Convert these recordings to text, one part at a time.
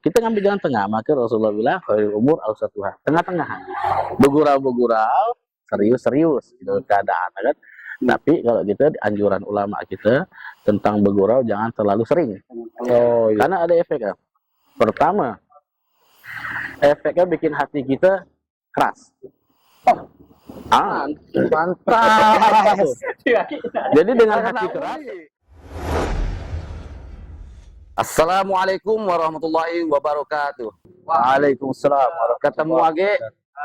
Kita ngambil jalan tengah, maka Rasulullah bilang khairul umur awsatuha, tengah-tengahan. Begurau-begurau, serius-serius gitu keadaan kan. Tapi kalau kita anjuran ulama kita tentang bergurau jangan terlalu sering. Oh, iya. Karena ada efeknya. Pertama, efeknya bikin hati kita keras. Mantap. Jadi dengan hati keras. Assalamualaikum warahmatullahi wabarakatuh. Waalaikumsalam. Ketemu lagi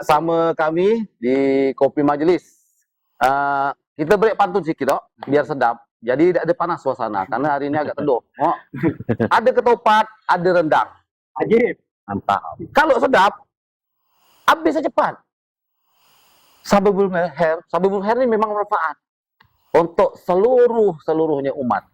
sama kami di Kopi Majelis. Kita break pantun sedikit dok, biar sedap. Jadi tidak ada panas suasana karena hari ini agak teduh. Oh. Ada ketupat, ada rendang. Ajib. Mantap. Kalau sedap, habisnya cepat. Sababul Khair ini memang bermanfaat untuk seluruhnya umat.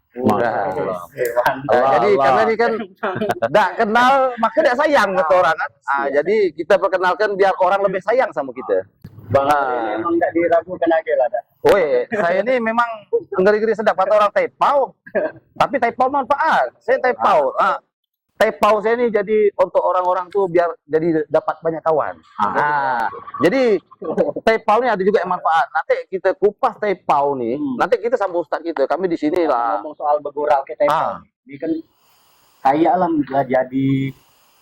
Jadi karena ini kan tidak kenal maka tidak sayang ke orang kan. Jadi kita perkenalkan biar orang lebih sayang sama kita. Emang tidak diragukan lagi lah. Woi, saya ini memang ngeri-ngeri sedap kata orang taipau. Tapi taipau manfaat. Saya taipau. Taipau saya ini jadi untuk orang-orang tuh biar jadi dapat banyak kawan. Jadi taipau ini ada juga yang manfaat. Nanti kita kupas taipau nih. Nanti kita sama Ustadz kita. Kami di sini lah. Ngomong soal bergurau ke taipau. Ini kan kayak alam jadi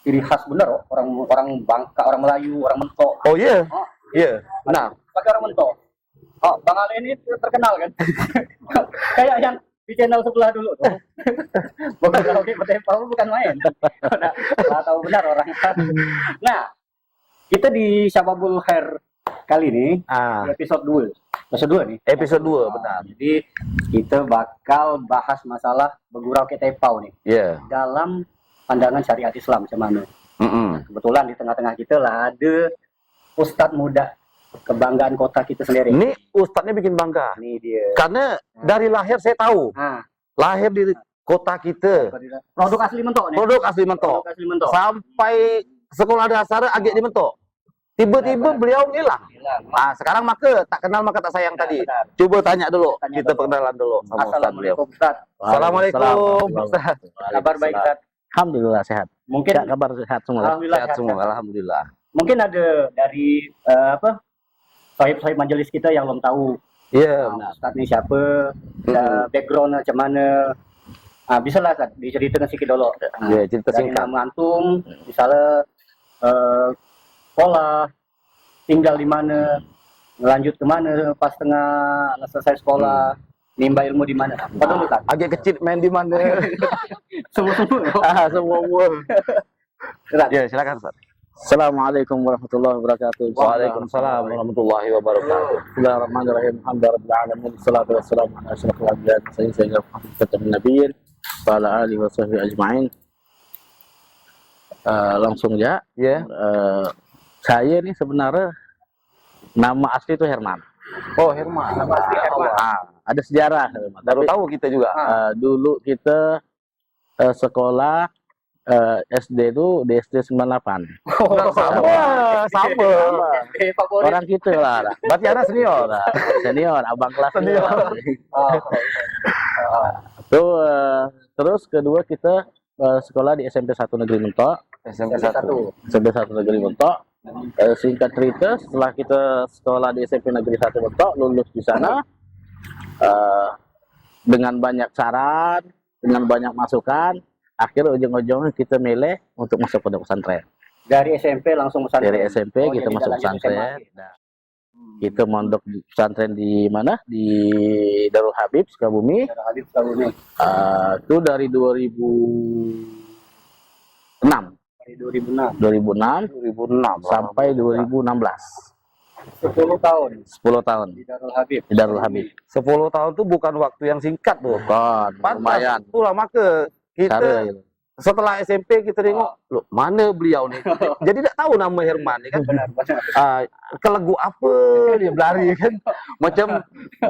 ciri khas bener orang Bangka, orang Melayu, orang Mentok. Oh iya. Iya. Nah, pakai orang Mentok. Oh, Bang Ale ini terkenal kan? Kayak yang di channel sebelah dulu tuh. Bukan karaoke bertempel, bukan main. Nggak tahu benar orang. Nah, kita di Sababul Khair kali ini di episode 2. Episode 2 nih. Episode 2, benar. Jadi kita bakal bahas masalah bergurau ke tepau nih. Iya. Dalam pandangan syariat Islam macam mana. Kebetulan di tengah-tengah kita lah ada Ustadz muda kebanggaan kota kita sendiri. Ini Ustadznya bikin bangga. Ini dia. Karena dari lahir saya tahu. Lahir di kota kita. Produk asli Mentok nih. Produk asli Mentok. Produk asli Mentok. Sampai sekolah dasar agak di Mentok. Tiba-tiba beliau ngilang. Sekarang maka tak kenal maka tak sayang tadi. Coba tanya dulu. Kita perkenalan dulu sama Ustadz beliau. Assalamualaikum Ustadz. Kabar baik Ustadz. Alhamdulillah sehat. Mungkin kabar sehat semua. Alhamdulillah Sehat semua. Alhamdulillah. Mungkin ada dari sahib-sahib majelis kita yang belum tahu. Iya. Ustadz ini siapa, background macam mana. Bisa lah Ustadz diceritakan sedikit dulu. Iya, cerita dari singkat. nama antum, misalnya sekolah, tinggal di mana, lanjut ke mana pas tengah selesai sekolah, nimba ilmu di mana. Betul Ustadz? Agak kecil main di mana? Semua. Semua. Ya, silakan Ustaz. Assalamualaikum warahmatullahi wabarakatuh. Waalaikumsalam warahmatullahi wabarakatuh. Bismillahirrahmanirrahim. Alhamdulillahirabbil wassalatu wassalamu ala asyrofil anbiya'i sayyidina Muhammadin nabiyyin wa ala alihi wa sahbihi ajma'in. Langsung ya. Saya ini sebenarnya nama asli itu Herman. Oh, Herman. Nama asli Herman. Ada sejarah. Baru tahu kita juga. Dulu kita sekolah SD itu di SD 98. Sama. Orang gitu lah. Berarti anak senior. Senior, abang kelas senior. Terus kedua kita sekolah di SMP 1 Negeri Mentok. SMP 1 Negeri Mentok. Singkat cerita, setelah kita sekolah di SMP Negeri 1 Mentok, lulus di sana dengan banyak saran, dengan banyak masukan. Akhirnya ujung-ujungnya kita milih untuk masuk pondok pesantren. Dari SMP langsung pesantren. Dari SMP kita masuk pesantren. Kita mondok pesantren di mana? Di Darul Habib Sukabumi. Darul Habib Sukabumi. Itu dari 2006. Dari 2006 sampai 2016. 10 tahun. 10 tahun. Di Darul Habib. Di Darul Habib. 10 tahun itu bukan waktu yang singkat tuh. Bukan, lumayan. Itulah maka kita setelah SMP kita tengok, loh, mana beliau nih? Jadi tidak tahu nama Herman kan. Benar. Kelegu apa dia berlari kan. Macam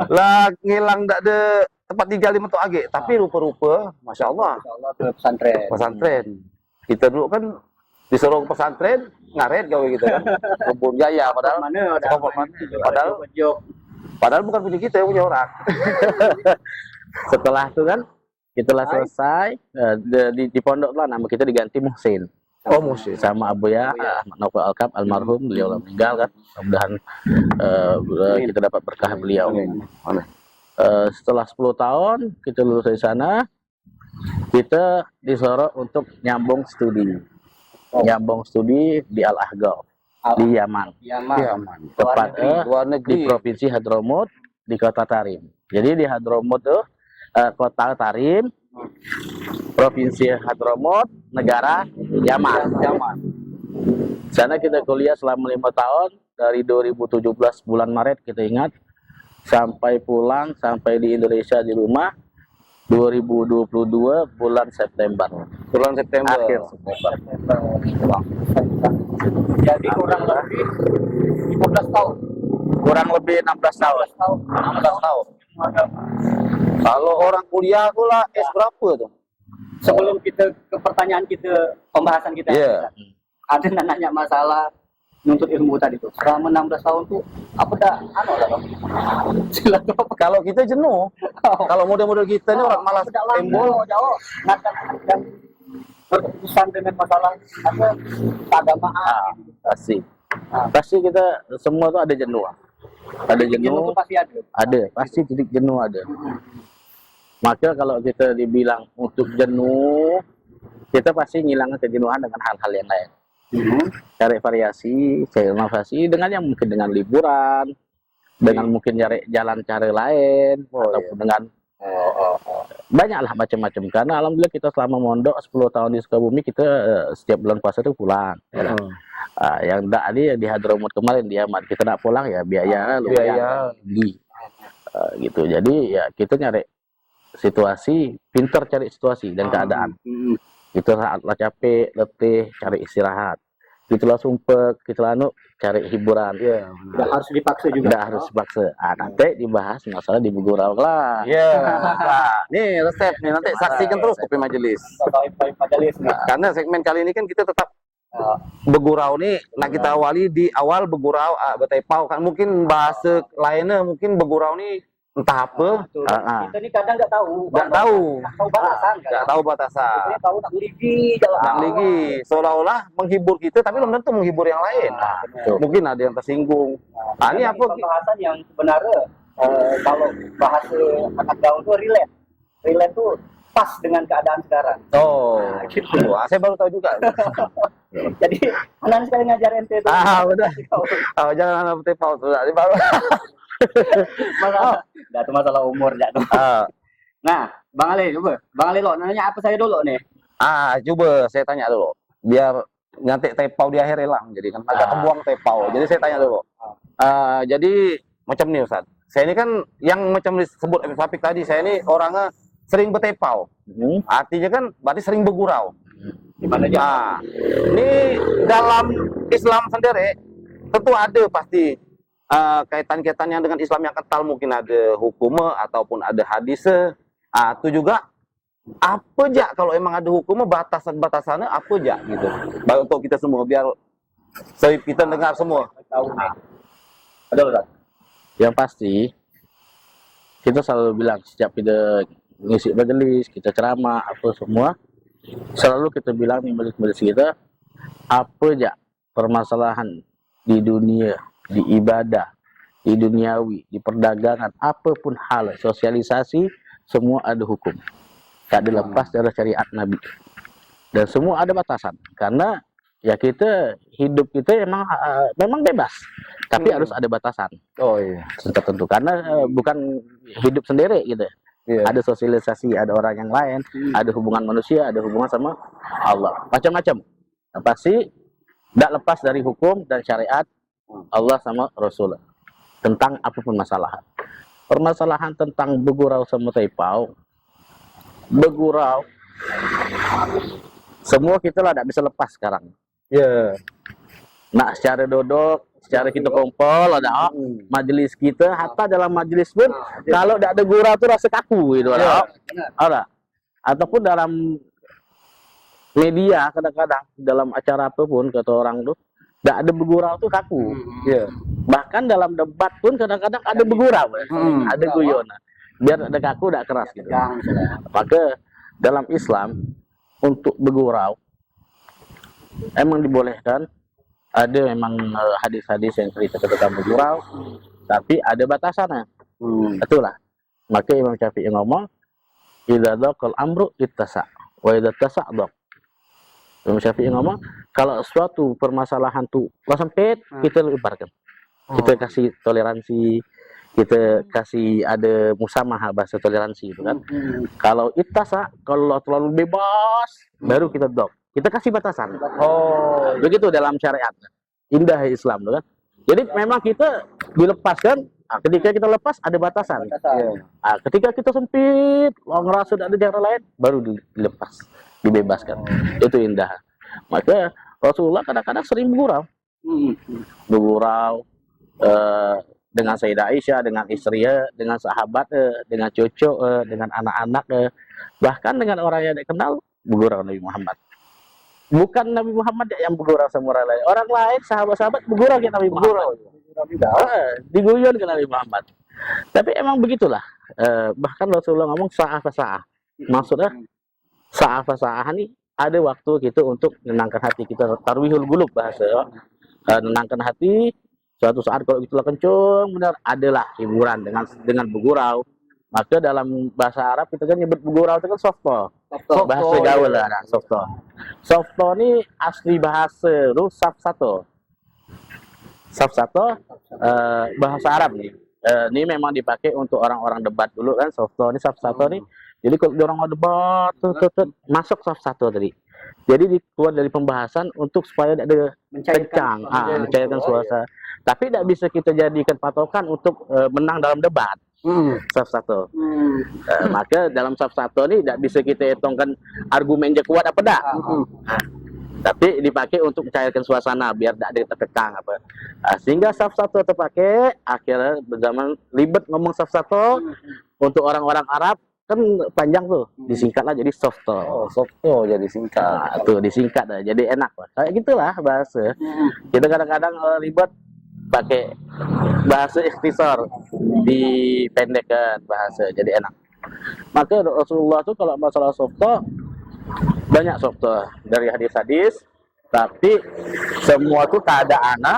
lah ngilang tak ada tempat tinggal di Mentok Agek, tapi rupa-rupa Masya Allah ke pesantren. Kita dulu kan disuruh ke pesantren ngaret gawe gitu kan. Kebun Jaya padahal padahal bukan punya kita, punya orang. Setelah itu kan kita lah selesai di pondok lah nama kita diganti Muhsin. Oh, Muhsin. Sama Abuya Ahmad Naufal Alkab almarhum, beliau lah meninggal kan. Mudah-mudahan kita dapat berkah beliau. Setelah 10 tahun kita lulus dari sana, kita disorot untuk nyambung studi. Nyambung studi di Al-Ahqaf di Yaman. Tepat Luar di negeri. Provinsi Hadramut di Kota Tarim. Jadi di Hadramut tuh Kota Tarim, Provinsi Hadramut, negara Yaman. Sana kita kuliah selama 5 tahun dari 2017 bulan Maret kita ingat sampai pulang sampai di Indonesia di rumah 2022 bulan September. Bulan September. Akhir September. Jadi kurang lebih 15 tahun. Kurang lebih 16 tahun. 16 tahun. Kalau orang kuliah aku lah S berapa tuh? Sebelum kita ke pertanyaan kita, pembahasan kita, Iya. ada yang nanya masalah nuntut ilmu tadi tuh. Selama 16 tahun tuh apa dah anu lah Bang? Silakan apa? Kalau kita jenuh. Kalau model-model kita ini orang malas tembol. jauh. Dan berurusan dengan masalah apa keagamaan. Pasti. Pasti kita semua tuh ada jenuh. Ada jenuh, Itu pasti ada. pasti titik jenuh ada. Maka kalau kita dibilang untuk jenuh, kita pasti ngilangin kejenuhan dengan hal-hal yang lain. Cari variasi, cari inovasi dengan yang mungkin dengan liburan, dengan mungkin cari jalan cara lain, ataupun dengan banyaklah macam-macam. Karena alhamdulillah kita selama mondok 10 tahun di Sukabumi, kita setiap bulan puasa itu pulang. Yang tadi di Hadramut kemarin di Yaman kita nak pulang ya biaya lumayan tinggi. Gitu. Jadi ya kita nyari situasi, pinter cari situasi dan keadaan. Itu saatlah capek, letih, cari istirahat. Itulah sumpah, kita cari hiburan. Tidak harus dipaksa juga. Tidak harus dipaksa. Nanti dibahas masalah di Bugurau lah. Nah, nih resep nih nanti saksikan terus kopi majelis. Majelis nih. Karena segmen kali ini kan kita tetap begurau nih. Nah kita awali di awal begurau betepau kan mungkin bahasa lainnya mungkin begurau nih entah apa. Kita ini kadang nggak tahu. Nggak tahu. Nggak tahu batasan. Nggak tahu batasan. Kita tahu nak ligi jalan. Nak lagi seolah-olah menghibur kita tapi belum tentu menghibur yang lain. Mungkin ada yang tersinggung. Ini apa? Pembahasan yang sebenarnya kalau bahasa anak gaul itu relate. Relate tuh pas dengan keadaan sekarang. Oh, gitu. Saya baru tahu juga. Jadi anak sekali ngajar ente itu. Benar. Oh, jangan anak betepau sudah. Ini baru. Masalah, itu masalah umur jatuh. Nah, Bang Ali, coba. Bang Ali lo nanya apa saya dulu nih? Coba saya tanya dulu. Biar nanti tepau di akhir hilang. Jadi kan agak kebuang tepau. Jadi saya tanya dulu. Jadi macam nih Ustaz. Saya ini kan yang macam disebut Habib Syafiq tadi, saya ini orangnya sering betepau. Artinya kan berarti sering bergurau. Gimana aja? Ini dalam Islam sendiri tentu ada pasti kaitan-kaitannya dengan Islam yang kental, mungkin ada hukum ataupun ada hadis. Itu juga apa aja kalau emang ada hukum batasan-batasannya apa aja gitu. Baik untuk kita semua biar kita dengar semua. Tahu nih. Betul. Yang pasti kita selalu bilang setiap kita ngisi majelis, kita ceramah apa semua, selalu kita bilang di majelis kita apa aja permasalahan di dunia, di ibadah, di duniawi, di perdagangan, apapun hal, sosialisasi, semua ada hukum. Tak dilepas dari syariat Nabi. Dan semua ada batasan. Karena ya kita, hidup kita memang bebas. Tapi harus ada batasan. Oh iya. Tertentu. Karena bukan hidup sendiri gitu. Ada sosialisasi, ada orang yang lain, ada hubungan manusia, ada hubungan sama Allah. Macam-macam. Pasti tidak lepas dari hukum dan syariat Allah sama Rasulullah tentang apapun masalah. Permasalahan tentang begurau sama tepau, begurau semua kita lah tidak bisa lepas sekarang. Nak secara duduk, secara kita kumpul ada majelis kita, hatta dalam majelis pun kalau tidak ada gurau tuh rasa kaku gitu. Ada. Ataupun dalam media kadang-kadang dalam acara apapun kata orang tuh tidak ada begurau tuh kaku. Bahkan dalam debat pun kadang-kadang ada begurau, ada guyon. Biar ada kaku, tidak keras gitu. Maka dalam Islam untuk bergurau emang dibolehkan. Ada memang hadis-hadis yang cerita tentang bergurau, tapi ada batasannya. Itulah. Maka Imam Syafi'i ngomong, idza dzaqal amru ittasa' wa idza tasa' dhaq. Imam Syafi'i ngomong, kalau suatu permasalahan tuh sempit, kita lebarkan. Kita kasih toleransi, kita kasih ada musamaha, bahasa toleransi itu kan. Kalau ittasa', kalau terlalu bebas, baru kita dhaq. Kita kasih batasan. Begitu dalam syariat. Indah Islam kan. Jadi memang kita dilepaskan. Ketika kita lepas ada batasan. Ketika kita sempit, ngerasa ada daerah lain, baru dilepas, dibebaskan. Itu indah. Maka Rasulullah kadang-kadang sering bergurau. Bergurau dengan Sayyidah Aisyah, dengan istrinya, dengan sahabat, dengan cucu, dengan anak-anak, bahkan dengan orang yang tidak kenal, bergurau Nabi Muhammad. Bukan Nabi Muhammad yang bergurau sama orang lain. Orang lain, sahabat-sahabat bergurau ke Nabi Muhammad. Diguyon ke Nabi Muhammad. Tapi emang begitulah. Bahkan Rasulullah ngomong sa'ah fasa'ah. Maksudnya sa'ah fasa'ah ini ada waktu kita untuk menenangkan hati kita. Tarwihul gulub bahasa. Menenangkan hati. Suatu saat kalau kita kencung, benar adalah hiburan dengan bergurau. Maka dalam bahasa Arab kita kan nyebut bergurau itu kan softo. Bahasa gaul lah, softo. Softo ini asli bahasa itu safsato. Safsato bahasa Arab nih. Ini memang dipakai untuk orang-orang debat dulu kan, softo ini safsato nih. Jadi kalau orang mau debat masuk safsato tadi. Jadi keluar dari pembahasan untuk supaya ada kencang, mencairkan suasana. Tapi tidak bisa kita jadikan patokan untuk menang dalam debat. Saf-satu. Maka dalam saf-satu ini tidak bisa kita hitungkan argumennya kuat apa tidak. Tapi dipakai untuk mencairkan suasana biar tidak ada terkekang apa. Sehingga saf-satu terpakai, akhirnya berzaman ribet ngomong saf-satu. Untuk orang-orang Arab kan panjang tuh, disingkatlah jadi softo. Softo jadi singkat. Tuh disingkat lah, jadi enak lah. Kayak gitulah bahasa. Kita kadang-kadang ribet pakai bahasa ikhtisar, dipendekkan bahasa jadi enak. Maka Rasulullah tuh kalau masalah softo banyak softo dari hadis-hadis, tapi semua tuh keadaannya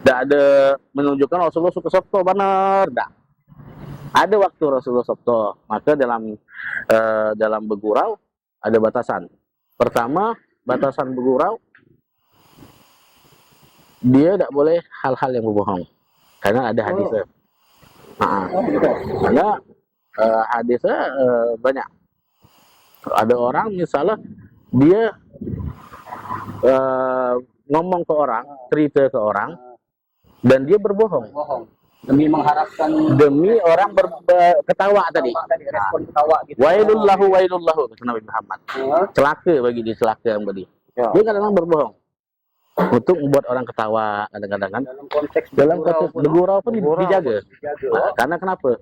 tidak ada menunjukkan Rasulullah suka softo benar, tidak. Ada waktu Rasulullah softo. Maka dalam bergurau ada batasan. Pertama, batasan bergurau dia tidak boleh hal-hal yang berbohong, karena ada hadisnya. Karena hadisnya banyak. Ada orang misalnya dia ngomong ke orang, cerita ke orang, dan dia berbohong demi mengharapkan demi orang ketawa tadi. Respon ketawa gitu. Wailullahu wailullahu kata Nabi Muhammad. Celaka bagi dia, celaka yang bagi. Dia kadang-kadang berbohong untuk membuat orang ketawa kadang-kadang kan. Dalam konteks bergurau pun dijaga. Karena kenapa?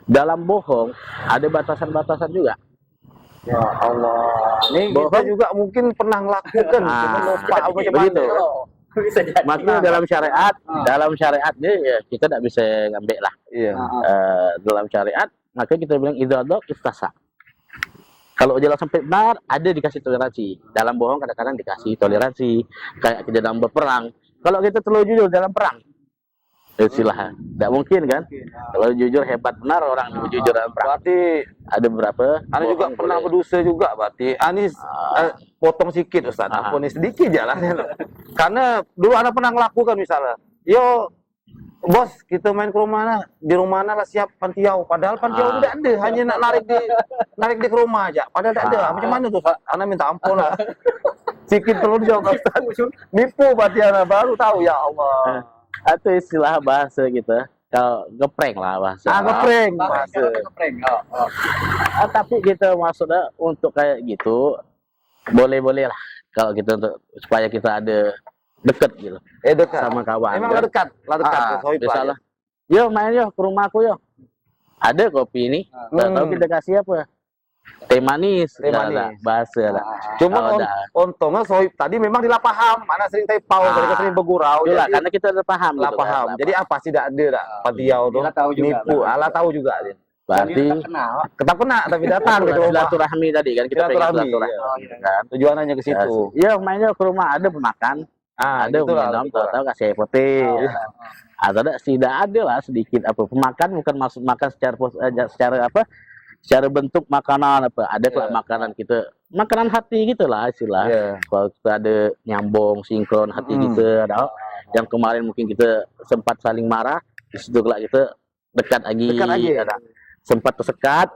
Dalam bohong ada batasan-batasan juga. Ya Allah. Ini kita juga mungkin pernah melakukan, cuma lupa apa begitu. Bisa jadi. Makanya dalam syariat ya, kita tidak bisa ngambil lah. Iya. Dalam syariat maka kita bilang idza dzaq istasa. Kalau jelas sampai benar, ada dikasih toleransi. Dalam bohong kadang-kadang dikasih toleransi. Kayak kita dalam berperang. Kalau kita terlalu jujur dalam perang, silahkan. Tidak mungkin kan? Kalau jujur hebat benar orang jujur dalam perang. Berarti Ada beberapa. Anda juga pernah berdosa juga berarti. Anis potong sedikit Ustaz. Apa nih sedikit jalannya. Karena dulu Anda pernah ngelakukan misalnya. Yo bos, kita main ke rumah di rumah lah siap pantiau. Padahal pantiau tidak ada, hanya nak narik di ke rumah aja. Padahal tidak ada. Macam mana tuh? Anda minta ampun lah. Sikit perlu dijawab Ustaz. Nipu berarti Anda baru tahu ya Allah. Atau istilah bahasa kita, kalau ngeprank lah bahasa. Ngeprank. Tapi kita maksudnya untuk kayak gitu, boleh-boleh lah. Kalau kita untuk supaya kita ada dekat gitu. Dekat sama kawan. Emang lah dekat. Misalnya, yo main yo ke rumahku yo. Ada kopi ini, nggak tahu kita kasih apa. Teh manis, bahasa lah. Cuma untungnya Sohib tadi memang dilah paham. Mana sering tepau, mereka sering bergurau. Itulah, karena kita udah paham. Lah paham. Jadi apa sih tidak ada pantiau tuh? Nipu. Allah tahu juga. berarti terkenal. Tetap kena tapi datang gitu. silaturahmi tadi kan kita pengen Silaturahmi, silaturahmi iya. kan. Tujuannya ke situ. Ya mainnya ke rumah ada pemakan, ada gitulah, minum, gitulah. tahu-tahu kasih air putih. Atau tidak ada lah sedikit apa pemakan bukan maksud makan secara apa? Secara bentuk makanan apa? Ada kelak makanan kita, makanan hati gitulah istilah. Iya. Kalau kita ada nyambung sinkron hati kita, ada yang kemarin mungkin kita sempat saling marah, di situ kelak kita dekat lagi, Dekat lagi. ada sempat tersekat,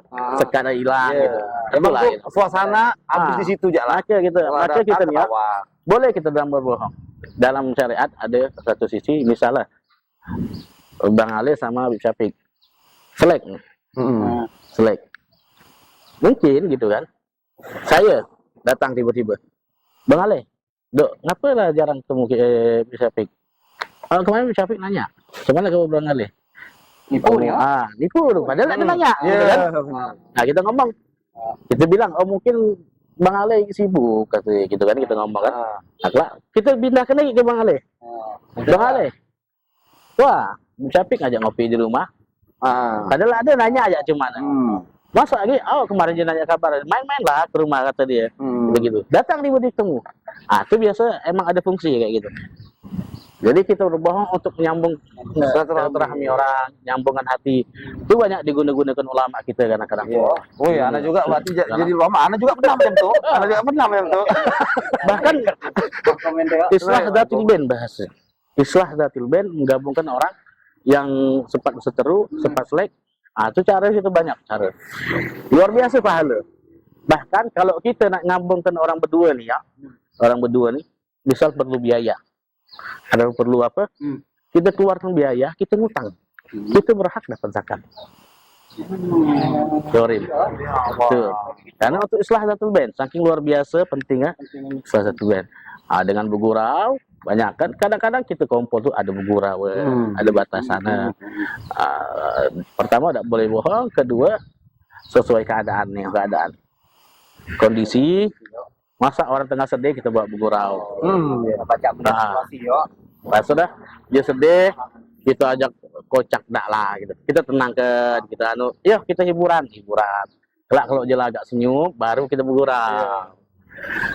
sekatnya hilang Iya. gitu. Emang Itulah, tuh gitu. suasana habis di situ aja lah. Maka kita niat boleh kita dalam berbohong. Dalam syariat ada satu sisi misalnya Bang Ali sama Habib Syafiq selek, selek. Mungkin gitu kan. Saya datang tiba-tiba, Bang Ali, dok, ngapa lah jarang ketemu Habib Syafiq? Kemarin Habib Syafiq nanya, kemana kamu Bang Ali? Nipu nih ya. Nipu dong. Padahal dia nanya, gitu kan? Nah kita ngomong, kita bilang, oh mungkin Bang Ale sibuk, kata gitu kan, kita ngomong kan. Nah, kita pindahkan lagi ke Bang Ale. Bang Ale, wah, Syafiq ngajak ngopi di rumah. Padahal ada nanya aja cuman. Masa lagi, oh kemarin dia nanya kabar, main-main lah ke rumah kata dia. Begitu. Datang tiba ketemu. Itu biasa emang ada fungsi kayak gitu. Jadi kita berbohong untuk menyambung silaturahmi orang, nyambungkan hati. Itu banyak digunakan ulama kita kadang-kadang. Oh iya, anak juga berarti jadi ulama. Anak juga pernah macam tuh. Anak juga pernah macam tuh. Bahkan Komen dia. islah dzatil bain bahasa. Islah dzatil bain menggabungkan orang yang sempat berseteru, sempat selek. Itu cara itu banyak cara. Luar biasa pahala. Bahkan kalau kita nak ngambungkan orang berdua nih ya, orang berdua nih, misal perlu biaya. Ada perlu apa? Kita keluarkan biaya, kita ngutang. Kita berhak dapat zakat. Dorin. Tuh. Karena untuk islah dzatul bain, saking luar biasa pentingnya islah dzatul bain. Dengan bergurau, banyak kan kadang-kadang kita kumpul tuh ada bergurau, ada batasannya. Pertama tidak boleh bohong, kedua sesuai keadaan. Kondisi, masa orang tengah sedih kita buat bergurau. Baca situasi yo. Pas sudah dia sedih, kita ajak kocak dak lah gitu. Kita tenangkan, kita kita hiburan. Kelak kalau dia agak senyum, baru kita bergurau.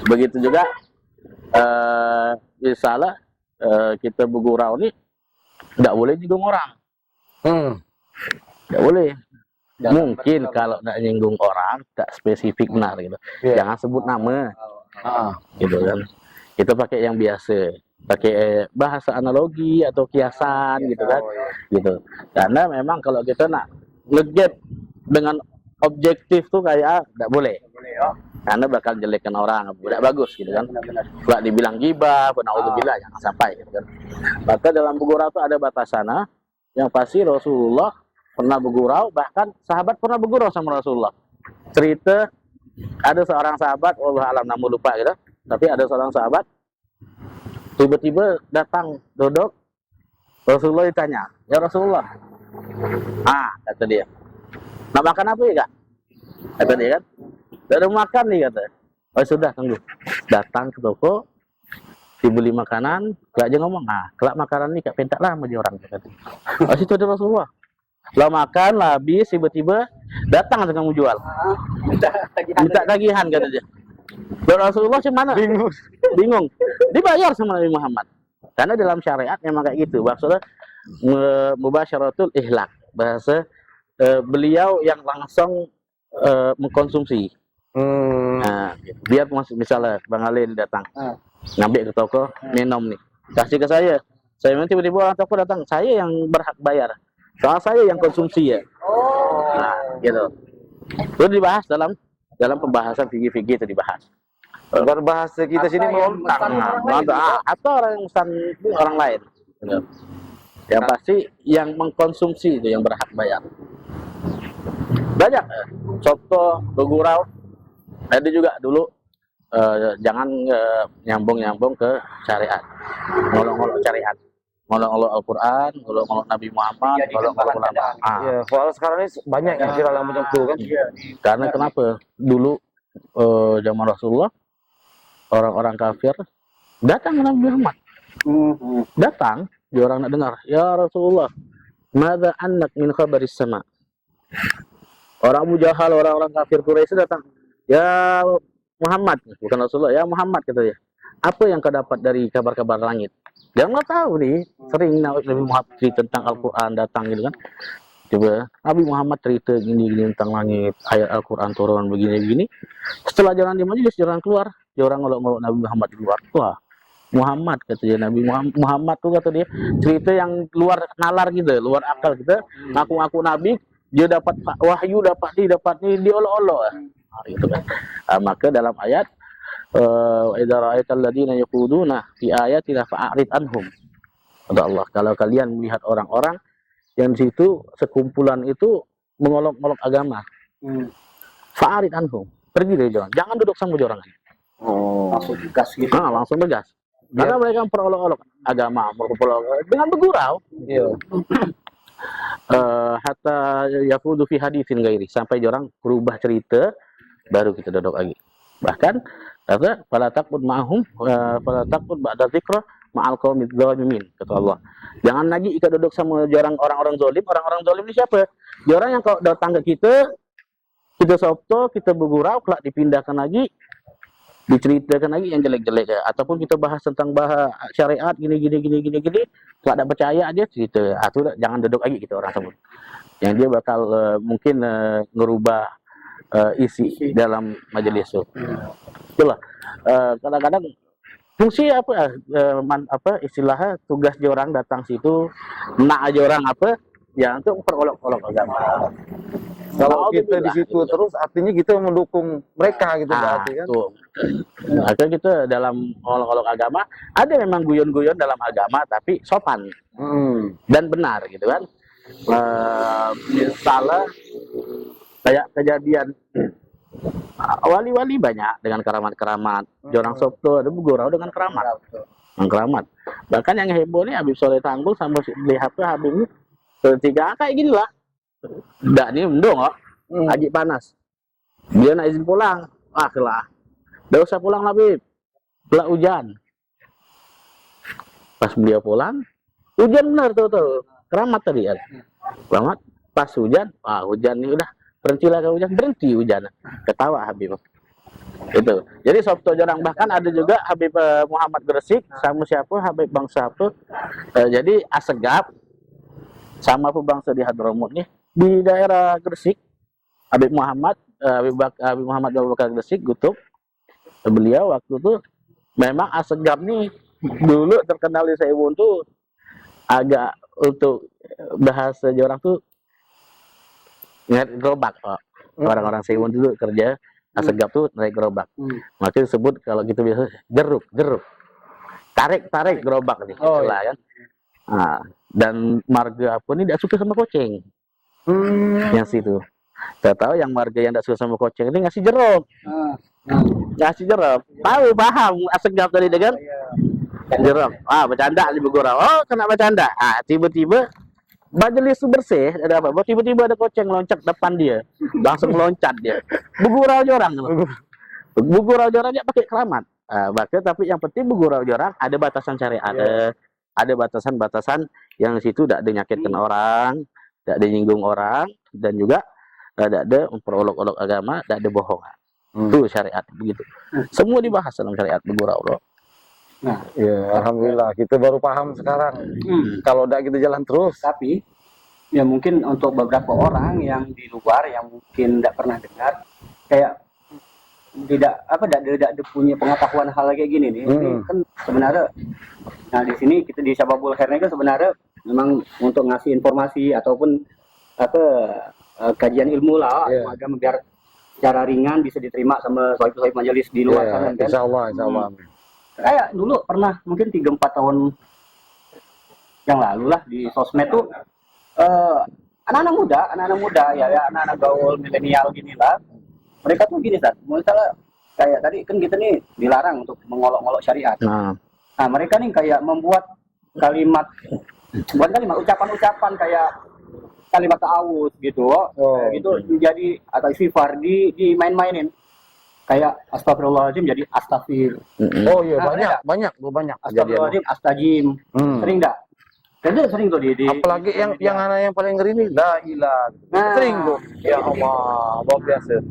Begitu juga misalnya kita bergurau nih tidak boleh nyinggung orang. Tidak boleh. Mungkin kalau tidak nyinggung orang, tidak spesifik benar gitu. Jangan sebut nama. Gitu kan. Kita pakai yang biasa, pakai bahasa analogi atau kiasan gitu kan. Gitu. Karena memang kalau kita nak ngegap dengan objektif tuh kayak tidak boleh. Karena bakal jelekkan orang, tidak bagus gitu kan. Kalau dibilang gibah, naudzubillah, jangan sampai gitu kan. Maka dalam bergurau itu ada batasannya. Yang pasti Rasulullah pernah bergurau, bahkan sahabat pernah bergurau sama Rasulullah. Cerita ada seorang sahabat, Allah alam namun lupa gitu, tapi ada seorang sahabat tiba-tiba datang duduk, Rasulullah ditanya, ya Rasulullah, kata dia, nak makan apa ya kak? Kata dia kan, udah makan nih kata. Oh sudah tunggu, datang ke toko, dibeli makanan, gak aja ngomong, kelak makanan ini kak pentak lah sama dia orang kata. Oh situ ada Rasulullah. Lah makan, lah habis, tiba-tiba datang tukang menjual. Minta tagihan kata dia. Dan Rasulullah cuman bingung. Dibayar sama Nabi Muhammad. Karena dalam syariat memang kayak gitu. Maksudnya mubasyaratul ihlak. Bahasa beliau yang langsung mengkonsumsi. Nah, biar misalnya Bang Ali datang, ngambil ke toko, minum nih, kasih ke saya. Saya tiba-tiba orang toko datang, saya yang berhak bayar. Soal saya yang konsumsi ya. Nah, gitu. Itu dibahas dalam pembahasan fikih-fikih itu dibahas. Berbahasa kita sini melontang. Atau orang yang memesan orang lain. Gitu. Yang pasti yang mengkonsumsi itu yang berhak bayar. Banyak contoh bergurau. Ada juga dulu jangan nyambung ke syariat. Ngolong-ngolong syariat. Ngolong-ngolong Al-Quran, ngolong-ngolong Nabi Muhammad, ngolong-ngolong ulama. Iya, soal sekarang ini banyak yang viral yang macam itu kan. Karena kenapa? Dulu zaman Rasulullah, orang-orang kafir datang ke Nabi Muhammad. Datang, dia orang nak dengar, ya Rasulullah, madza annak min khabaris sama. Orang Abu Jahal, orang-orang kafir Quraisy datang, ya Muhammad, bukan Rasulullah, ya Muhammad kata dia. Apa yang kau dapat dari kabar-kabar langit? Dia nggak tahu nih, sering Nabi Muhammad cerita tentang Al-Quran datang gitu kan. Coba Nabi Muhammad cerita gini-gini tentang langit, ayat Al-Quran turun begini-begini. Setelah jalan di majelis, jalan keluar, dia orang ngolok-ngolok Nabi Muhammad keluar. Wah, Muhammad kata dia, Nabi Muhammad tuh kata dia cerita yang luar nalar gitu, luar akal kita. Ngaku-ngaku Nabi, dia dapat wahyu, dapat ini diolok-olok. Nah, gitu kan. Maka dalam ayat idza ra'aital ladzina yaquduna fi ayatina fa'rid anhum. Kata Allah, kalau kalian melihat orang-orang yang di situ sekumpulan itu mengolok-olok agama, fa'rid anhum, pergi dari jalan, jangan duduk sama orang. Langsung gas gitu. Langsung tegas. Karena mereka memperolok-olok agama, memperolok dengan bergurau. Iya. Hatta yafudu fi haditsin gairi, sampai orang berubah cerita, baru kita duduk lagi. Bahkan kata fala taqud ma'hum fala taqud ba'da dzikra ma'al qaumidz zalimin, kata Allah. Jangan lagi kita duduk sama orang-orang zalim. Orang-orang zalim ini siapa? Orang yang kalau datang ke kita sopto, kita bergurau, kelak dipindahkan lagi, diceritakan lagi yang jelek-jelek ya. Ataupun kita bahas tentang syariat gini, kelak ada percaya aja cerita. Jangan duduk lagi kita orang tersebut. Yang dia bakal mungkin ngerubah isi dalam majelis itu. Itulah kadang-kadang fungsi apa istilahnya tugas orang datang situ nak aja orang apa ya untuk memperolok-olok agama. Kalau kita di situ terus artinya kita mendukung mereka gitu berarti kan. Tuh. Akhirnya kita dalam olok-olok agama ada memang guyon-guyon dalam agama tapi sopan dan benar gitu kan. Misalnya kayak kejadian wali-wali banyak dengan keramat-keramat. Orang Sabtu ada bergurau dengan keramat. Bahkan yang heboh nih Habib Soleh Tanggul sama lihat Habib ini ketiga kayak gini lah. Nggak nih mendung kok. Haji panas. Dia nak izin pulang. Lah. Nggak usah pulang Habib. Pelak hujan. Pas beliau pulang, hujan benar tuh. Keramat tadi ya. Keramat pas hujan, hujan nih udah berhentilah ke hujan, berhenti hujan. Ketawa Habib. Itu. Jadi Sabtu jarang, bahkan ada juga Habib Muhammad Gresik sama siapa Habib Bangsa apa. Jadi Asegaf sama bangsa di Hadramut nih di daerah Gresik. Habib Muhammad Abu Bakar Gresik Gutub. Beliau waktu itu memang Asegaf nih dulu terkenal di Seiwon tuh agak untuk bahasa orang tuh naik gerobak Pak. Orang-orang Seiwon dulu kerja Asegaf tuh naik gerobak. Makanya disebut kalau gitu biasa jeruk. Tarik gerobak nih. Kan. Nah, dan marga apa ini tidak suka sama koceng. Yang situ. Saya tahu yang marga yang tidak suka sama koceng ini ngasih jeruk. Ngasih jeruk. Tahu paham Asegaf tadi dengan jeruk. Bercanda di Bogor. Kena bercanda. Tiba-tiba majelis itu bersih, ada apa? Tiba-tiba ada koceng loncat depan dia, langsung loncat dia. Bergurau orang, dia pakai keramat. Tapi yang penting bergurau orang ada batasan syariat, ada batasan-batasan yang situ tidak dinyakitkan orang, tidak dinyinggung orang, dan juga tidak ada memperolok-olok agama, tidak ada bohongan. Itu syariat begitu. Semua dibahas dalam syariat bergurau. Nah, ya alhamdulillah kita baru paham sekarang. Kalau udah kita jalan terus. Tapi ya mungkin untuk beberapa orang yang di luar yang mungkin tidak pernah dengar, kayak tidak punya pengetahuan hal kayak gini nih. Ini kan sebenarnya, nah di sini kita di Syababul Khair kan sebenarnya memang untuk ngasih informasi ataupun kajian ilmu lah, agama biar secara ringan bisa diterima sama sohib-sohib majelis di luar sana. Kan? Insya Allah. Kayak dulu pernah mungkin 3-4 tahun yang lalu lah di sosmed tuh anak-anak muda ya anak-anak gaul milenial gini lah, mereka tuh gini Ustaz, misalnya kayak tadi kan kita nih dilarang untuk mengolok-olok syariat. Nah mereka nih kayak membuat ucapan-ucapan kayak kalimat ta'awudz gitu, gitu menjadi atau istighfar dimain-mainin. Kayak astagfirullahaladzim jadi astagfir. Oh iya, banyak. Astagfirullahaladzim astajim. Sering enggak? Kan dia sering tuh di Apalagi yang anak yang paling ngeri nih, la ilah. Nah, Sering tuh. Ya Allah, luar biasa.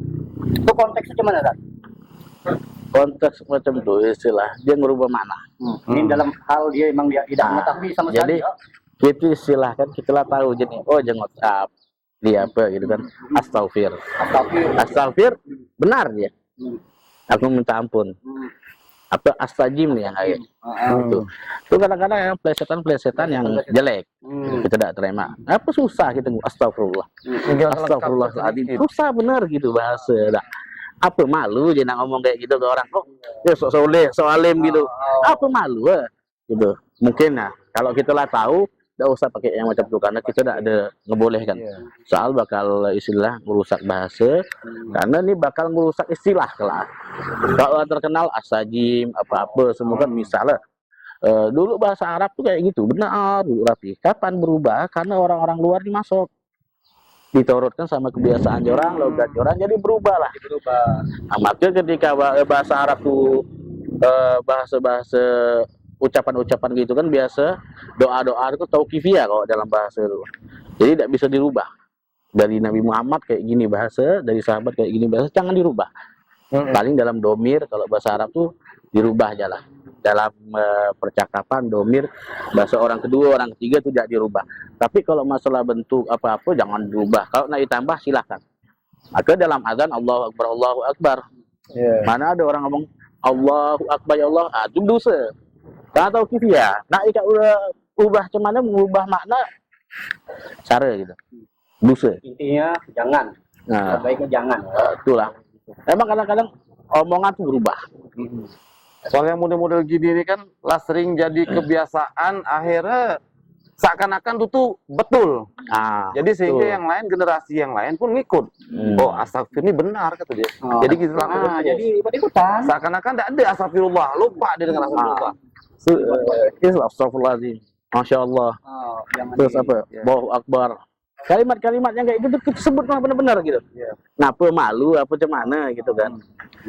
itu konteksnya gimana, Dad? Konteks macam itu istilah dia merubah makna. Ini dalam hal dia emang dia tidak mengetahui sama Jadi sekali. itu istilah kan kita lah tahu jadi oh jangan WhatsApp dia apa gitu kan astagfir astagfir benar dia aku minta ampun apa astajim nih yang kayak itu kadang-kadang yang plesetan yang jelek kita tidak terima apa susah gitu astagfirullah astagfirullahaladzim susah benar gitu bahasa dah. Apa malu jadi ngomong kayak gitu ke orang kok ya sok soleh sok alim gitu apa malu gitu mungkin nah kalau kita lah tahu tidak usah pakai yang macam itu karena kita tidak ada ngebolehkan soal bakal istilah merusak bahasa karena ini bakal merusak istilah kelak kalau terkenal astajim apa-apa semua kan misalnya dulu bahasa Arab tuh kayak gitu benar rapi kapan berubah karena orang-orang luar dimasuk diturutkan sama kebiasaan orang logat orang jadi berubah lah nah, maka ketika bahasa Arab tuh bahasa-bahasa ucapan-ucapan gitu kan biasa doa-doa itu tauqifiyah kalau dalam bahasa itu jadi tidak bisa dirubah dari Nabi Muhammad kayak gini bahasa dari sahabat kayak gini bahasa jangan dirubah paling dalam domir kalau bahasa Arab tuh dirubah aja lah dalam percakapan domir bahasa orang kedua orang ketiga tidak dirubah tapi kalau masalah bentuk apa-apa jangan dirubah kalau nak ditambah silahkan maka dalam azan Allahu Akbar mana ada orang ngomong Allahu Akbar ya Allah itu dosa atau kifiyah nak ikat ubah macam mana mengubah makna cara gitu dosa Intinya jangan. nah Baiknya jangan. itulah emang kadang-kadang omongan tuh berubah Soalnya model-model gini ini kan lah sering jadi kebiasaan akhirnya seakan-akan itu tuh betul. Jadi sehingga yang lain generasi yang lain pun ngikut. Oh astagfir ini benar kata dia. Jadi gitu langsung. Jadi ikut-ikutan. Seakan-akan tidak ada astagfirullah, lupa dia dengan astagfirullah. Astagfirullahaladzim Masya Allah terus apa Allahu Akbar kalimat-kalimat yang kayak gitu kita sebutlah benar-benar gitu ngapa malu apa cemana gitu kan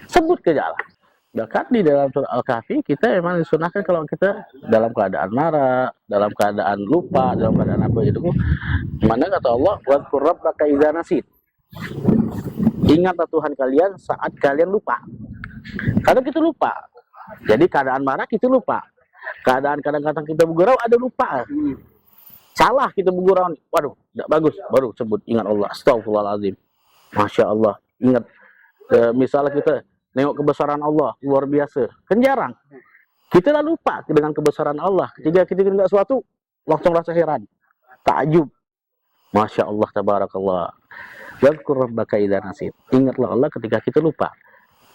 sebut ke jalan bahkan di dalam surah Al-Kahfi kita emang disunahkan kalau kita dalam keadaan marah dalam keadaan lupa dalam keadaan apa gitu mana kata Allah wadhkur rabbaka idza nasit ingatlah Tuhan kalian saat kalian lupa karena kita lupa jadi keadaan marah kita lupa keadaan kadang-kadang kita bergurau ada lupa salah kita bergurau waduh tidak bagus baru sebut ingat Allah astagfirullahaladzim Masya Allah ingat misalnya kita nengok kebesaran Allah luar biasa kan jarang kita lah lupa dengan kebesaran Allah ketika kita tidak sesuatu langsung rasa heran takjub Masya Allah tabarakallah wadhkur rabbaka idza nasit ingatlah Allah ketika kita lupa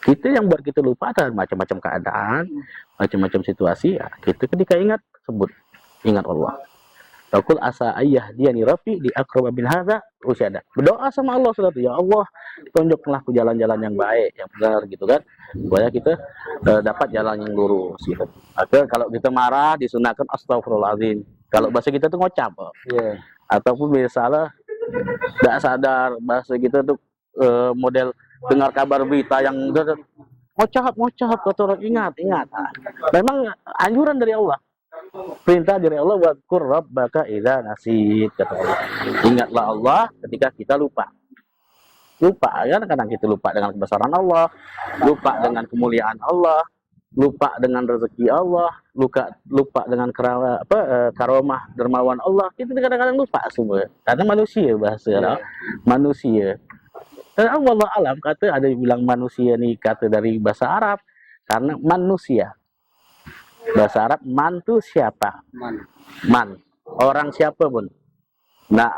kita yang buat kita lupa ada macam-macam keadaan macam-macam situasi ya kita ketika ingat sebut ingat Allah Fakul asa ayah dia ni rafi di akraba bin hadza usyada. Berdoa sama Allah saudara, ya Allah, tunjuklah ke jalan-jalan yang baik, yang benar gitu kan. Supaya kita dapat jalan yang lurus gitu. Maka kalau kita marah disunahkan astagfirullahaladzim. Kalau bahasa kita tuh ngocap. Ataupun misalnya tidak sadar bahasa kita tuh model dengar kabar berita yang ngocap kata orang ingat. Nah, memang anjuran dari Allah. Perintah dari Allah wadhkur rabbaka idza nasit kata Allah. Ingatlah Allah ketika kita lupa. Lupa kan kadang kita lupa dengan kebesaran Allah, lupa dengan kemuliaan Allah, lupa dengan rezeki Allah, lupa dengan karomah dermawan Allah. Kita kadang-kadang lupa semua. Karena manusia bahasa manusia. Dan Allah alam kata ada yang bilang manusia nih kata dari bahasa Arab karena manusia. Bahasa Arab man itu siapa? Man. Orang siapa pun. Nah,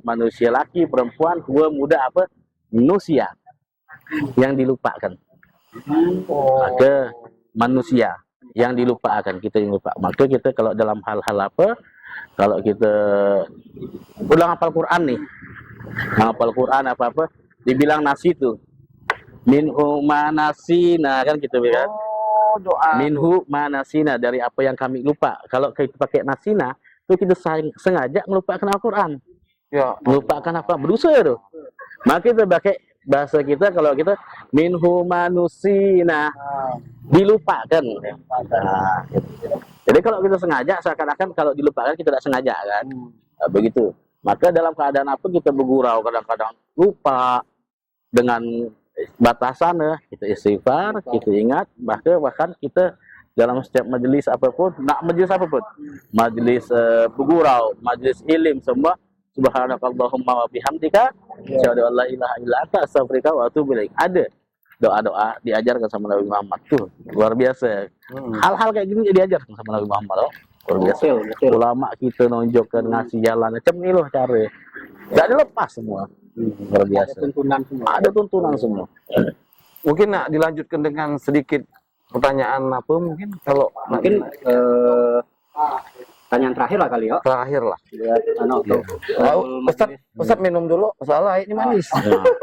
manusia laki, perempuan, tua, muda apa? Manusia. Yang dilupakan. Maka manusia yang dilupakan, kita yang lupa. Maka kita kalau dalam hal-hal apa? Kalau kita ulang hafal Quran nih. Hafal Quran apa-apa dibilang nasi itu. Minhu manasina kan gitu kan. Doa. Minhu manasina dari apa yang kami lupa. Kalau kita pakai nasina, itu kita sengaja melupakan Al-Quran. Ya. Melupakan apa? Berdosa itu. Maka kita pakai bahasa kita kalau kita minhu manusina dilupakan. Nah, gitu. Jadi kalau kita sengaja, seakan-akan kalau dilupakan kita tidak sengaja kan. Nah, begitu. Maka dalam keadaan apa kita bergurau, kadang-kadang lupa dengan batasan, kita istighfar, kita ingat, bahkan kita dalam setiap majelis apapun, majelis apapun, majelis bergurau, majelis ilim, semua subhanakallahumma wa bihamdika asyhadu an la ilaha illa anta astaghfiruka wa atubu ilaik. Ada doa-doa diajarkan sama Nabi Muhammad tuh, luar biasa. Hal-hal kayak gini diajarkan sama Nabi Muhammad loh. Luar biasa. Ulama kita nunjukkan, ngasih jalan macam ini loh cara. Gak dilepas semua. Luar biasa. Ada tuntunan semua. Ada tuntunan semua. Mungkin nak dilanjutkan dengan sedikit pertanyaan apa mungkin kalau Mungkin pertanyaan terakhir lah kali ya. terakhir lah. Ustaz minum dulu, soalnya ini manis.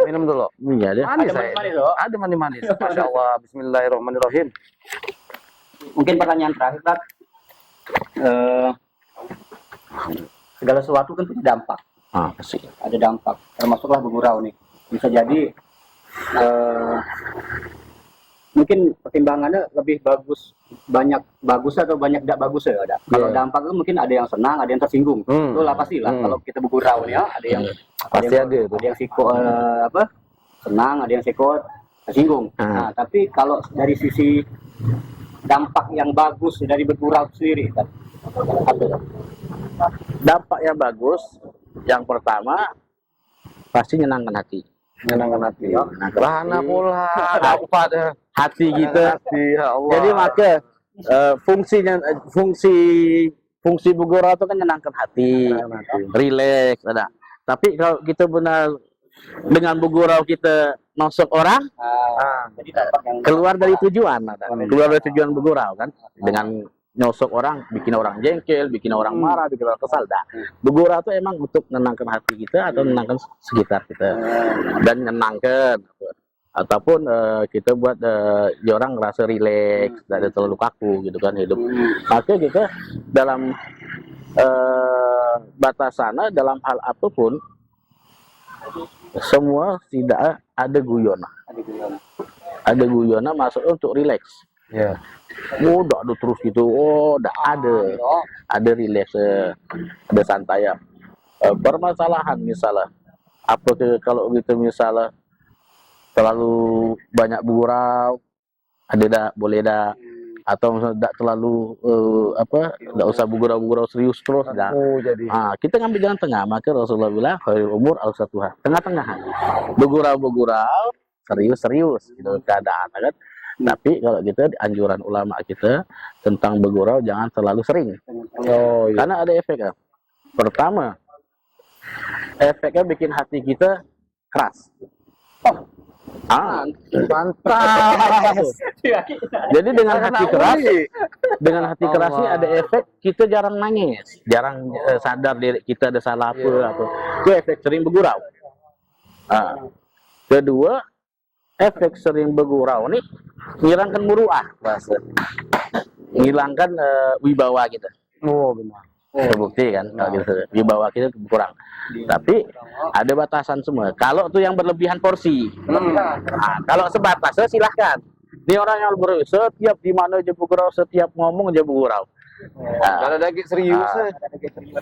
Minum dulu. Iya deh. Manis, Ada manis-manis loh. Ada manis-manis. Masya Allah. Bismillahirrahmanirrahim. Mungkin pertanyaan terakhir, Tat. Segala sesuatu kan punya dampak. Pasti. Ada dampak, termasuklah bergurau nih. Bisa jadi mungkin pertimbangannya lebih bagus, banyak bagus atau banyak tidak bagus ya. Ada. Kalau dampak itu mungkin ada yang senang, ada yang tersinggung. Itulah pastilah. Kalau kita bergurau nih ya, ada yang Pasti ada itu. ada yang siko senang, ada yang siko tersinggung. Nah, tapi kalau dari sisi dampak yang bagus dari bergurau sendiri, kan? Apa ya? Dampak yang bagus, yang pertama pasti menyenangkan hati. Menyenangkan hati. Lana pula. Apa ada Hati kita. hati ya Allah. Jadi maka fungsi bergurau itu kan menyenangkan hati, rileks, ada. Tapi kalau kita benar dengan bergurau kita nosok orang, Jadi dampak yang keluar dari tujuan, keluar dari tujuan bergurau kan, dengan nyosok orang, bikin orang jengkel, bikin orang marah, bikin orang kesal. Dah. Bergurau itu emang untuk menenangkan hati kita atau menenangkan sekitar kita dan menenangkan, ataupun kita buat orang ngerasa rileks, tidak ada terlalu kaku gitu kan hidup. Maka kita dalam batasannya dalam hal apapun semua tidak ada guyona. Ada guyona masuk untuk rileks. Ya. Udah ada terus gitu. Udah ada rileks, ada santai ya. Permasalahan misalnya, kalau gitu misalnya terlalu banyak bergurau, ada dah, boleh dah. Atau misalnya tidak terlalu tidak usah bergurau serius terus dah. Jadi. Kita ngambil jalan tengah. Maka Rasulullah bilang khairul umur awsatuha, tengah-tengahan. Bergurau serius gitu keadaan kan. Tapi kalau kita anjuran ulama kita tentang bergurau jangan terlalu sering. Karena ada efeknya. Pertama, efeknya bikin hati kita keras. Mantap. Jadi dengan hati keras ini ada efek kita jarang nangis, jarang sadar diri kita ada salah apa. Itu efek sering bergurau. Kedua, efek sering bergurau nih menghilangkan muruah, menghilangkan wibawa kita. Benar. Terbukti kan kalau gitu, wibawa kita berkurang. Tapi ada batasan semua. Kalau tuh yang berlebihan porsi, kalau sebatas silahkan. Ini orang yang bergurau setiap di mana aja bergurau, setiap ngomong aja bergurau. Kalau daging serius.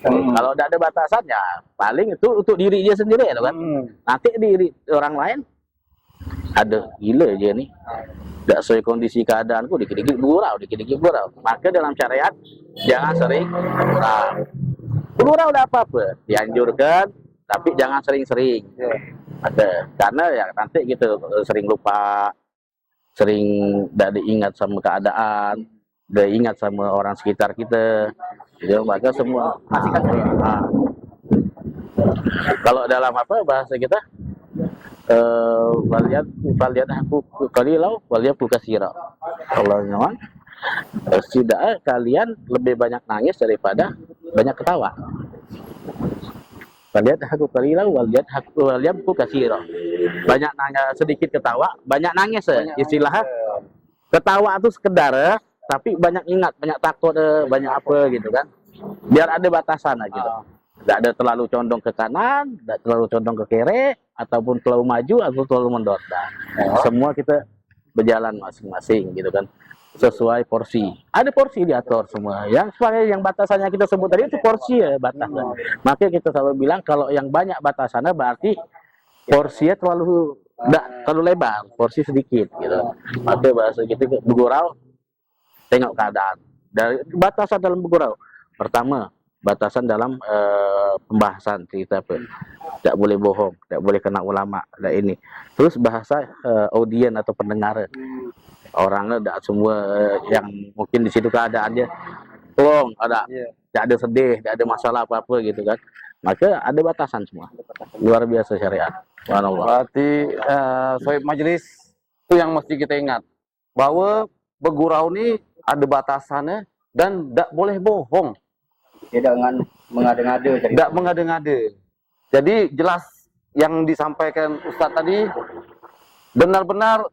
Kalau tidak ada batasan ya paling itu untuk diri dia sendiri ya kan. Nanti diri orang lain ada gila aja nih. Tidak sesuai kondisi keadaanku, dikit-dikit bergurau. Maka dalam syariat jangan sering bergurau. Bergurau udah apa-apa, dianjurkan, tapi jangan sering-sering. Karena ya nanti gitu sering lupa, sering tidak diingat sama keadaan, tidak ingat sama orang sekitar kita. Jadi maka semua kalau dalam bahasa kita waliat aku kalilau waliat kasira. Kalau nyaman tidak kalian lebih banyak nangis daripada banyak ketawa. Waliat aku kalilau waliat aku kasira. Banyak nangis, sedikit ketawa, banyak nangis. Istilahnya ketawa itu sekedar, tapi banyak ingat, banyak takut, banyak apa gitu kan. Biar ada batasan gitu. Tidak ada terlalu condong ke kanan, tidak terlalu condong ke kiri, ataupun terlalu maju atau terlalu mundur. Semua kita berjalan masing-masing gitu kan. sesuai porsi. Ada porsi diatur semua. Yang sebagai yang batasannya kita sebut tadi itu porsi ya batasan. Makanya kita selalu bilang kalau yang banyak batasannya berarti porsinya terlalu lebar, porsi sedikit gitu. Maka bahasa kita bergurau, tengok keadaan. Dari batasan dalam bergurau. Pertama, batasan dalam pembahasan cerita apa. Tidak boleh bohong, tidak boleh kena ulama, tidak ini. Terus bahasa audien atau pendengar. Orangnya tidak semua yang mungkin di situ keadaannya tolong tidak ada sedih, tidak ada masalah apa-apa gitu kan. Maka ada batasan semua. Luar biasa syariat. Subhanallah. Berarti sohib majelis itu yang mesti kita ingat bahwa bergurau ini ada batasannya dan tidak boleh bohong, Jangan mengada-ngada. tidak mengada-ngada. Jadi jelas yang disampaikan Ustadz tadi benar-benar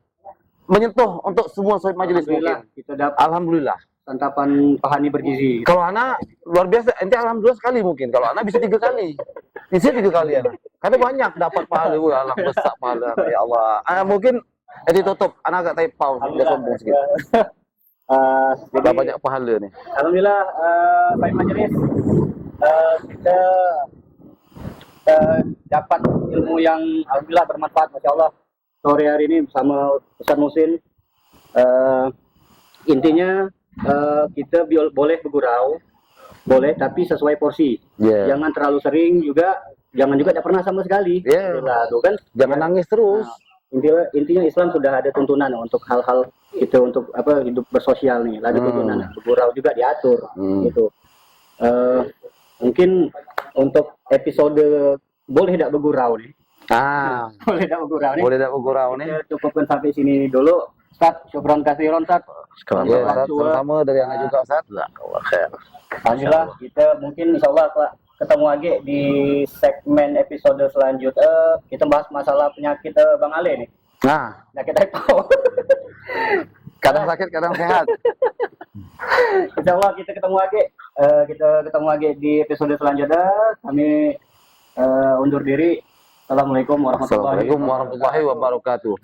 menyentuh untuk semua sohib majelis Alhamdulillah mungkin. kita dapat Alhamdulillah. santapan pahani bergizi. Kalau anak luar biasa, ente alhamdulillah sekali mungkin. Kalau anak bisa 3 kali, bisa 3 kali anak. Karena banyak dapat pahala, Allah besar pahala. Ya Allah. Mungkin ente tutup, anak agak typau, dia sombong sedikit. Sudah banyak pahala nih. Alhamdulillah, baik majelis, kita dapat ilmu yang alhamdulillah bermanfaat, masya Allah. Sore hari ini bersama Ustaz Musin, intinya kita boleh bergurau, boleh, tapi sesuai porsi. Yeah. Jangan terlalu sering juga, jangan juga tidak pernah sama sekali. Yeah. Tuh kan. Jangan nangis terus. Intinya Islam sudah ada tuntunan untuk hal-hal itu, untuk apa, hidup bersosial nih, ada tuntunan. Bergurau juga diatur gitu. Mungkin untuk episode boleh tidak bergurau nih. Boleh tidak bergurau nih. Boleh tidak bergurau nih. Kita cukupkan sampai sini dulu. Ustaz, syukron kasiron Ustaz. Ya, Ustaz, sama dari anak juga Ustaz. Alhamdulillah, kita mungkin insya Allah ketemu lagi di segmen episode selanjutnya. Kita bahas masalah penyakit Bang Ale nih. Nah, Penyakit typo. kadang sakit, kadang sehat. Insya Allah kita ketemu lagi di episode selanjutnya. Kami undur diri. Assalamualaikum warahmatullahi Assalamualaikum warahmatullahi wabarakatuh.